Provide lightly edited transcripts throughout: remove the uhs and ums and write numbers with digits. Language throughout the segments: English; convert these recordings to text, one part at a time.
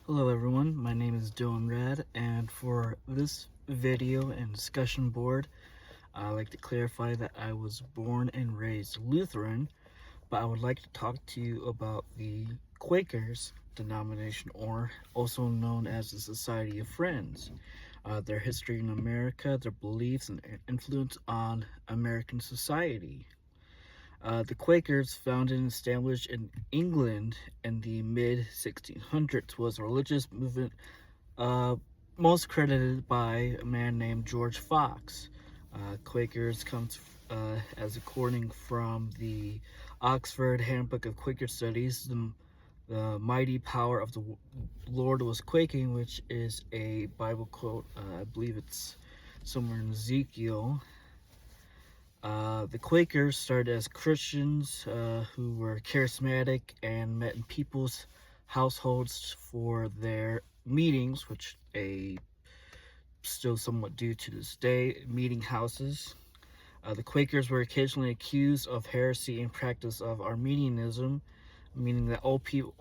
Hello everyone, my name is Dylan Red, and for this video and discussion board, I'd like to clarify that I was born and raised Lutheran, but I would like to talk to you about the Quakers denomination, or also known as the Society of Friends, their history in America, their beliefs and influence on American society. The Quakers, founded and established in England in the mid-1600s, was a religious movement most credited by a man named George Fox. Quakers comes as according from the Oxford Handbook of Quaker Studies, the mighty power of the Lord was quaking, which is a Bible quote. I believe it's somewhere in Ezekiel. The Quakers started as Christians who were charismatic and met in people's households for their meetings, which they still somewhat do to this day, meeting houses. The Quakers were occasionally accused of heresy and practice of Arminianism, meaning that all people,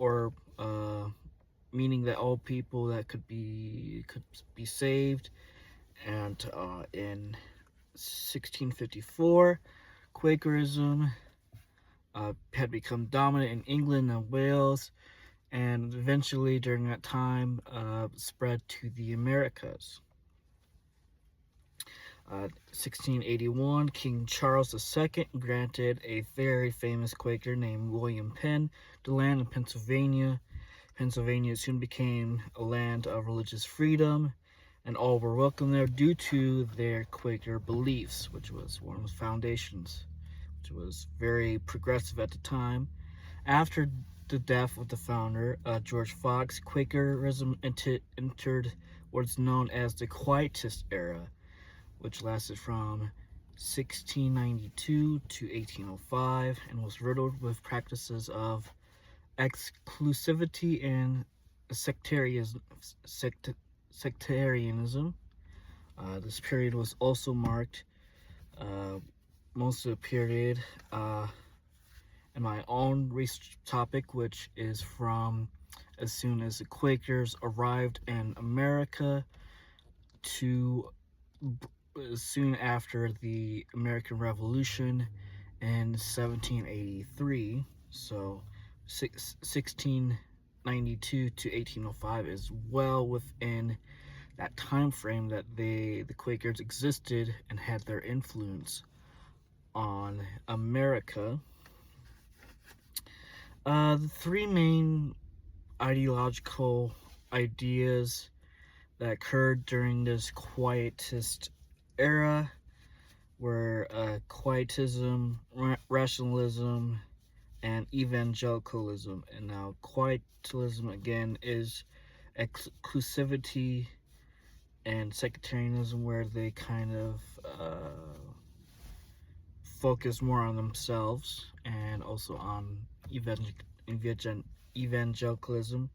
that could be saved. And in 1654, Quakerism had become dominant in England and Wales, and eventually during that time spread to the Americas. 1681, King Charles II granted a very famous Quaker named William Penn the land in Pennsylvania. Pennsylvania soon became a land of religious freedom, and all were welcome there due to their Quaker beliefs, which was one of the foundations, which was very progressive at the time. After the death of the founder, George Fox, Quakerism entered what's known as the Quietist era, which lasted from 1692 to 1805 and was riddled with practices of exclusivity and sectarianism. This period was also marked, most of the period, in my own research topic, which is from as soon as the Quakers arrived in America to soon after the American Revolution in 1783. So 1692 to 1805 is well within that time frame that the Quakers existed and had their influence on America. The three main ideological ideas that occurred during this Quietist era were Quietism, rationalism, and evangelicalism. And now Quietism again is exclusivity and sectarianism, where they kind of focus more on themselves, and also on evangelicalism,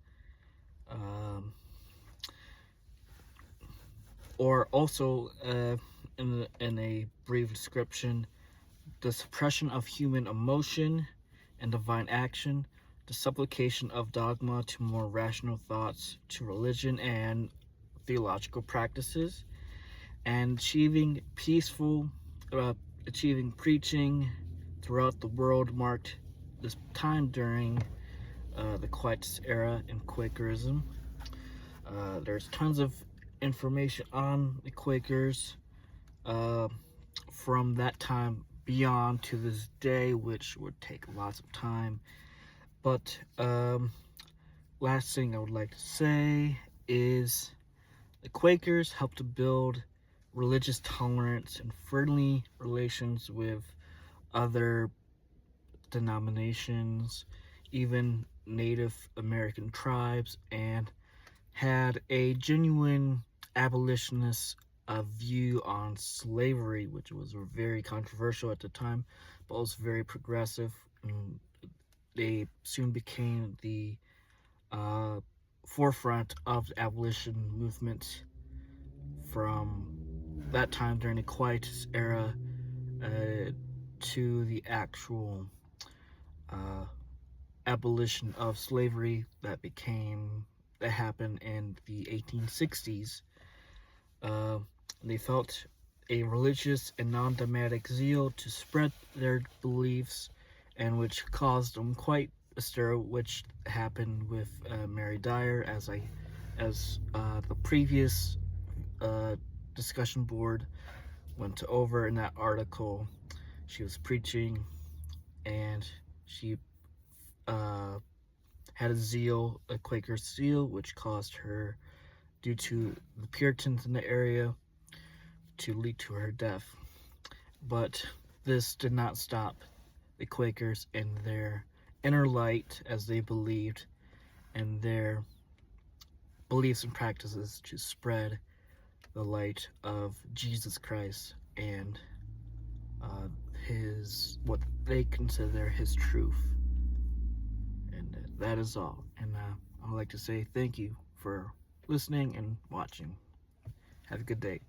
or also in a brief description, the suppression of human emotion and divine action, the supplication of dogma to more rational thoughts, to religion and theological practices, and achieving preaching throughout the world marked this time during the Quietist era in Quakerism. There's tons of information on the Quakers from that time beyond to this day, which would take lots of time. But last thing I would like to say is the Quakers helped to build religious tolerance and friendly relations with other denominations, even Native American tribes, and had a genuine abolitionist view on slavery, which was very controversial at the time, but also very progressive. And they soon became the forefront of the abolition movement from that time during the Quietist era to the actual abolition of slavery that became that happened in the 1860s. They felt a religious and non-dogmatic zeal to spread their beliefs, and which caused them quite a stir, which happened with Mary Dyer, as the previous discussion board went over in that article. She was preaching, and she had a Quaker zeal, which caused her, due to the Puritans in the area, to lead to her death. But this did not stop the Quakers in their inner light, as they believed, and their beliefs and practices to spread the light of Jesus Christ and what they consider his truth. And that is all. And I would like to say thank you for listening and watching. Have a good day.